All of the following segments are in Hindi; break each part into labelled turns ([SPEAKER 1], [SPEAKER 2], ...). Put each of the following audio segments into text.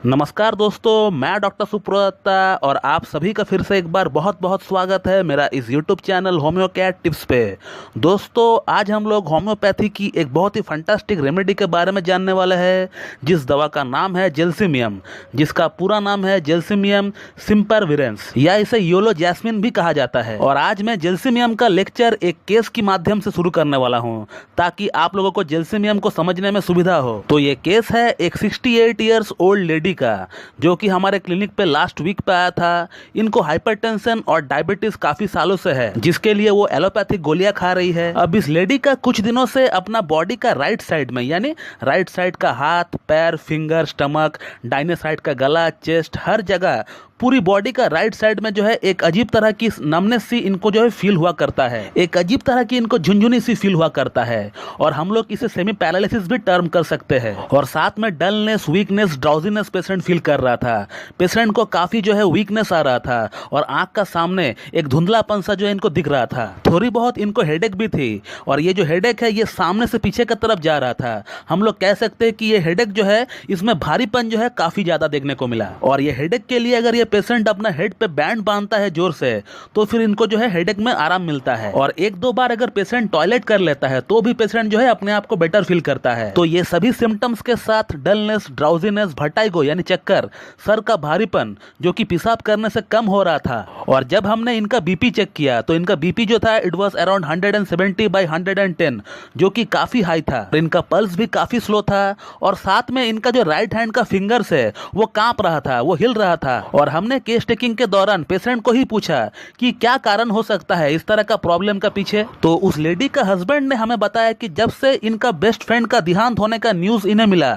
[SPEAKER 1] नमस्कार दोस्तों, मैं डॉक्टर सुब्रता और आप सभी का फिर से एक बार बहुत बहुत स्वागत है मेरा इस YouTube चैनल होम्योकैट टिप्स पे। दोस्तों, आज हम लोग होम्योपैथी की एक बहुत ही फंटास्टिक रेमेडी के बारे में जानने वाले हैं, जिस दवा का नाम है जेल्सिमियम, जिसका पूरा नाम है जेल्सिमियम सिम्परविरेंस या इसे योलो जैस्मिन भी कहा जाता है। और आज मैं जेल्सिमियम का लेक्चर एक केस की माध्यम से शुरू करने वाला हूँ, ताकि आप लोगों को जेल्सिमियम को समझने में सुविधा हो। तो ये केस है एक 68 ईयर्स ओल्ड लेडी का, जो कि हमारे क्लिनिक पे लास्ट वीक पे आया था। इनको हाइपरटेंशन और डायबिटीज काफी सालों से है, जिसके लिए वो एलोपैथिक गोलियां खा रही है। अब इस लेडी का कुछ दिनों से अपना बॉडी का राइट साइड में, यानी राइट साइड का हाथ, पैर, फिंगर, स्टमक, दाहिने साइड का गला, चेस्ट, हर जगह पूरी बॉडी का राइट साइड में जो है एक अजीब तरह की नमनेस सी इनको जो है फील हुआ करता है। एक अजीब तरह की इनको झुनझुनी सी फील हुआ करता है, और हम लोग इसे सेमी पैरालिसिस भी टर्म कर सकते हैं। और साथ में dullness, weakness, drowsiness patient feel कर रहा था। पेशेंट को काफी जो है वीकनेस आ रहा था, और आंख का सामने एक धुंधलापन सा जो है इनको दिख रहा था। थोड़ी बहुत इनको हेडेक भी थी, और ये जो हेडेक है ये सामने से पीछे की तरफ जा रहा था। हम लोग कह सकते हैं कि ये हेडेक जो है, इसमें भारीपन जो है काफी ज्यादा देखने को मिला। और ये हेडेक के लिए अगर ये पेशेंट अपना हेड पे बैंड बांधता है जोर से, तो फिर इनको जो है हेडेक में आराम मिलता है। और एक दो बार अगर पेशेंट टॉयलेट कर लेता है तो भी पेशेंट जो है अपने आप को बेटर फील करता है। तो ये सभी सिम्टम्स के साथ डलनेस, ड्राउजीनेस, भटाइगो यानी चक्कर, सर का भारीपन जो कि पेशाब करने से कम हो रहा था। और जब हमने इनका बीपी चेक किया तो इनका बीपी जो था इट वाज अराउंड 170/110, जो कि काफी हाई था। इनका पल्स भी काफी स्लो था, और साथ में इनका जो राइट हैंड का फिंगर्स है वो कांप रहा था, वो हिल रहा था। और हमने केस टेकिंग के दौरान पेशेंट को ही पूछा कि क्या कारण हो सकता है इस तरह का प्रॉब्लम का पीछे। तो उस लेडी का हस्बैंड ने हमें बताया कि जब से इनका बेस्ट फ्रेंड का देहांत होने का न्यूज इन्हें मिला,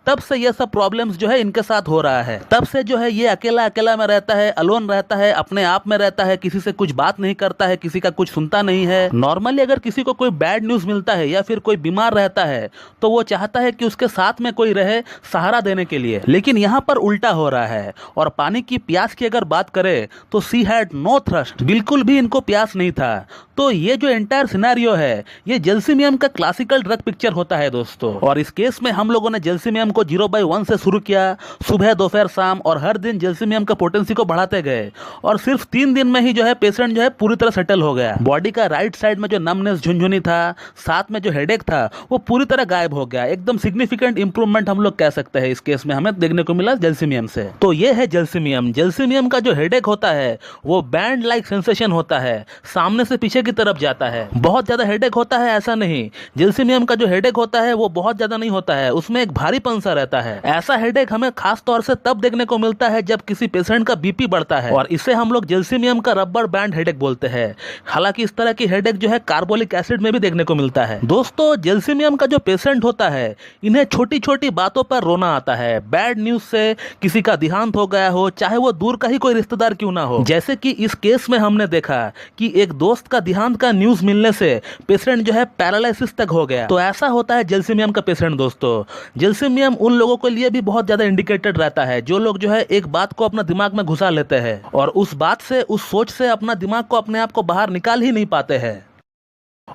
[SPEAKER 1] तब से ये सब प्रॉब्लम्स जो है इनके साथ हो रहा है। तब से जो है ये अकेला अकेला में रहता है, अलोन रहता है, अपने आप में रहता है, किसी से कुछ बात नहीं करता है, किसी का कुछ सुनता नहीं है। नॉर्मली अगर किसी को कोई बैड न्यूज मिलता है या फिर कोई बीमार रहता है तो वो चाहता है कि उसके साथ में कोई रहे सहारा देने के लिए, लेकिन यहाँ पर उल्टा हो रहा है। और पानी की प्यास की अगर बात करें तो सी हैड नो थर्स्ट, बिल्कुल भी इनको प्यास नहीं था। तो ये जो एंटायर सिनेरियो है ये जेल्सिमियम का क्लासिकल ड्रग पिक्चर होता है दोस्तों। और इस केस में हम लोगों ने जेल्सिमियम को 0/1 से शुरू किया, सुबह, दोपहर, शाम, और हर दिन जेल्सिमियम का पोटेंसी को बढ़ाते गए। और सिर्फ 3 दिन में ही जो है पेशेंट जो है पूरी तरह सेटल हो गया। बॉडी का राइट साइड में जो नमनेस, झुनझुनी था, साथ में जो हेडेक था, वो पूरी तरह गायब हो गया। एकदम सिग्निफिकेंट इंप्रूवमेंट हम लोग कह सकते हैं इस केस में हमें देखने को मिला जेल्सिमियम से। तो ये है जेल्सिमियम। जेल्सिमियम का जो हेडेक होता है वो बैंड लाइक सेंसेशन होता है, सामने से पीछे की तरफ जाता है। बहुत ज्यादा हेडेक होता है ऐसा नहीं, जेल्सिमियम का जो हेडेक होता है वो बहुत ज्यादा नहीं होता है, उसमें एक भारीपन सा रहता है। ऐसा हेडेक हमें खास तौर से तब देखने को मिलता है जब किसी पेशेंट का बीपी बढ़ता है, और इसे हम लोग जेल्सिमियम का रबर बैंड हेडेक बोलते हैं। हालांकि इस तरह की हेडेक जो है कार्बोलिक एसिड में भी देखने को मिलता है। दोस्तों, जेल्सिमियम का जो पेशेंट होता है इन्हें छोटी छोटी बातों पर रोना आता है। बैड न्यूज से किसी का देहांत हो गया हो, चाहे वो दूर का ही कोई रिश्तेदार क्यों ना हो। जैसे कि इस केस में हमने देखा कि एक दोस्त का देहांत का न्यूज मिलने से पेशेंट जो है पैरालिसिस तक हो गया। तो ऐसा होता है जेल्सिमियम का पेशेंट दोस्तों। जेल्सिमियम उन लोगों के लिए भी बहुत ज्यादा इंडिकेटेड रहता है जो लोग जो है एक बात को अपना दिमाग में घुसा लेते हैं, और उस बात से, उस सोच से अपना दिमाग को अपने आप को बाहर निकाल ही नहीं पाते हैं।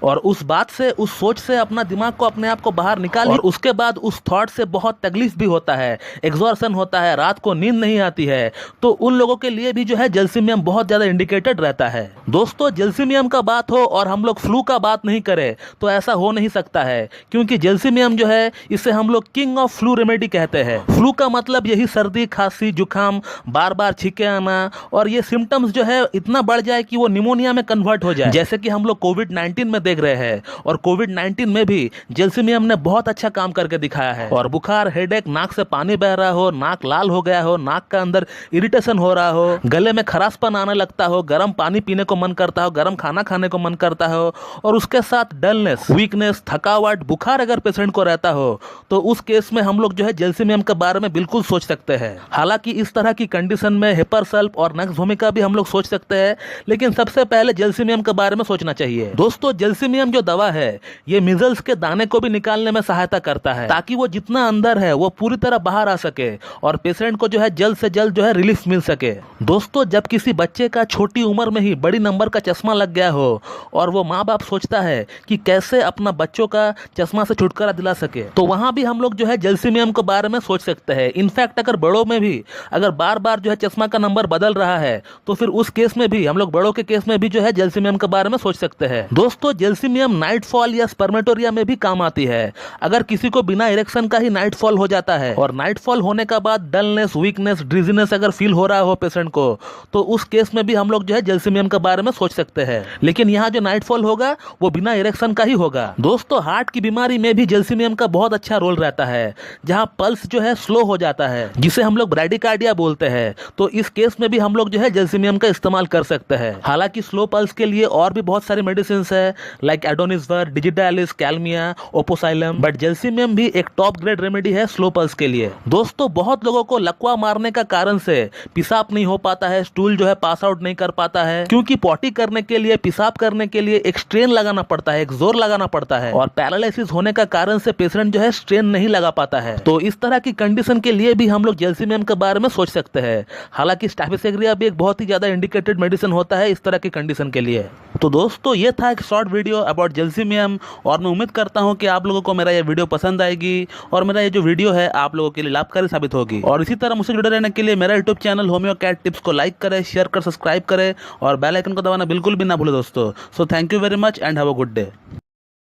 [SPEAKER 1] और उस बात से, उस सोच से अपना दिमाग को अपने आप को बाहर निकाल, और उसके बाद उस थॉट से बहुत तकलीफ भी होता है, एग्जॉर्शन होता है, रात को नींद नहीं आती है। तो उन लोगों के लिए भी जो है जेल्सिमियम बहुत ज्यादा इंडिकेटेड रहता है। दोस्तों, जेल्सिमियम का बात हो और हम लोग फ्लू का बात नहीं करें तो ऐसा हो नहीं सकता है, क्योंकि जेल्सिमियम जो है इसे हम लोग किंग ऑफ फ्लू रेमेडी कहते हैं। फ्लू का मतलब यही सर्दी, खांसी, जुकाम, बार बार छींके आना, और ये सिम्टम्स जो है इतना बढ़ जाए कि वो निमोनिया में कन्वर्ट हो जाए, जैसे कि हम लोग कोविड-19 में देख रहे हैं। और कोविड-19 में भी जेल्सिमियम ने बहुत अच्छा काम करके दिखाया है। और बुखार, हेडेक, नाक से पानी बह रहा हो, नाक लाल हो गया हो, नाक का अंदर इरिटेशन हो रहा हो, गले में खराशपन आने लगता हो, गर्म पानी पीने को मन करता हो, गर्म खाना खाने को मन करता हो, और उसके साथ डलनेस, वीकनेस, थकावट, बुखार अगर पेशेंट को रहता हो, तो उस केस में हम लोग जो है जेल्सिमियम के बारे में बिल्कुल सोच सकते हैं। हालांकि इस तरह की कंडीशन में हिपरसल्फ और नक्स भूमिका भी हम लोग सोच सकते हैं, लेकिन सबसे पहले जेल्सिमियम के बारे में सोचना चाहिए। दोस्तों, जेल्सिमियम जो दवा है ये मिजल्स के दाने को भी निकालने में सहायता करता है, ताकि वो जितना अंदर है वो पूरी तरह बाहर आ सके और पेशेंट को जो है जल्द से जल्द जो है रिलीफ मिल सके। दोस्तों, जब किसी बच्चे का छोटी उम्र में ही बड़ी नंबर का चश्मा लग गया हो और वो माँ बाप सोचता है कि कैसे अपना बच्चों का चश्मा से छुटकारा दिला सके, तो वहां भी हम लोग जो है जेल्सिमियम के बारे में सोच सकते हैं। इनफैक्ट अगर बड़ों में भी अगर बार बार जो है चश्मा का नंबर बदल रहा है तो फिर उस केस में भी हम लोग बड़ों के केस में भी जो है जेल्सिमियम के बारे में सोच सकते हैं। दोस्तों, जेल्सिमियम नाइटफॉल या स्पर्मेटोरिया में भी काम आती है। अगर किसी को बिना इरेक्शन का ही नाइटफॉल हो जाता है और नाइटफॉल होने का बाद डलनेस, वीकनेस, ड्रीजीनेस अगर फील हो रहा हो पेशेंट को, तो उस केस में भी हम लोग जो है जेल्सिमियम के बारे में सोच सकते हैं। लेकिन यहाँ जो नाइटफॉल होगा वो बिना इरेक्शन का ही होगा। दोस्तों, हार्ट की बीमारी में भी जेल्सिमियम का बहुत अच्छा रोल रहता है, जहां पल्स जो है स्लो हो जाता है, जिसे हम लोग ब्रैडिकार्डिया बोलते हैं। तो इस केस में भी हम लोग जो है जेल्सिमियम का इस्तेमाल कर सकते हैं। हालांकि स्लो पल्स के लिए और भी बहुत सारी मेडिसिन है, लाइक एडोनिसवर, डिजिटालिस, कैल्मिया, ओपोसाइलम, बट जेल्सिमियम भी एक टॉप ग्रेड रेमेडी है स्लो पल्स के लिए। दोस्तों, बहुत लोगों को लकवा मारने का कारण से पेशाब नहीं हो पाता है, स्टूल जो है पास आउट नहीं कर पाता है, क्योंकि पॉटी करने के लिए, पेशाब करने के लिए एक स्ट्रेन लगाना पड़ता है, एक जोर लगाना पड़ता है, और पैरालिसिस होने का कारण से पेशेंट जो है स्ट्रेन नहीं लगा पाता है। तो इस तरह की कंडीशन के लिए भी हम लोग जेल्सिमियम के बारे में सोच सकते हैं। हालांकि स्टाफिसेग्रिया भी एक बहुत ही ज्यादा इंडिकेटेड मेडिसिन होता है इस तरह की कंडीशन के लिए। तो दोस्तों, ये था एक शॉर्ट वीडियो अबाउट जेल्सिमियम, और मैं उम्मीद करता हूं कि आप लोगों को मेरा ये वीडियो पसंद आएगी और मेरा ये जो वीडियो है आप लोगों के लिए लाभकारी साबित होगी। और इसी तरह मुझसे जुड़े रहने के लिए मेरा YouTube channel homeo cat tips को लाइक करें, शेयर कर, सब्सक्राइब करें और बेल आइकन को दबाना बिल्कुल भी ना भूलें दोस्तों। So thank you very much and have a good day.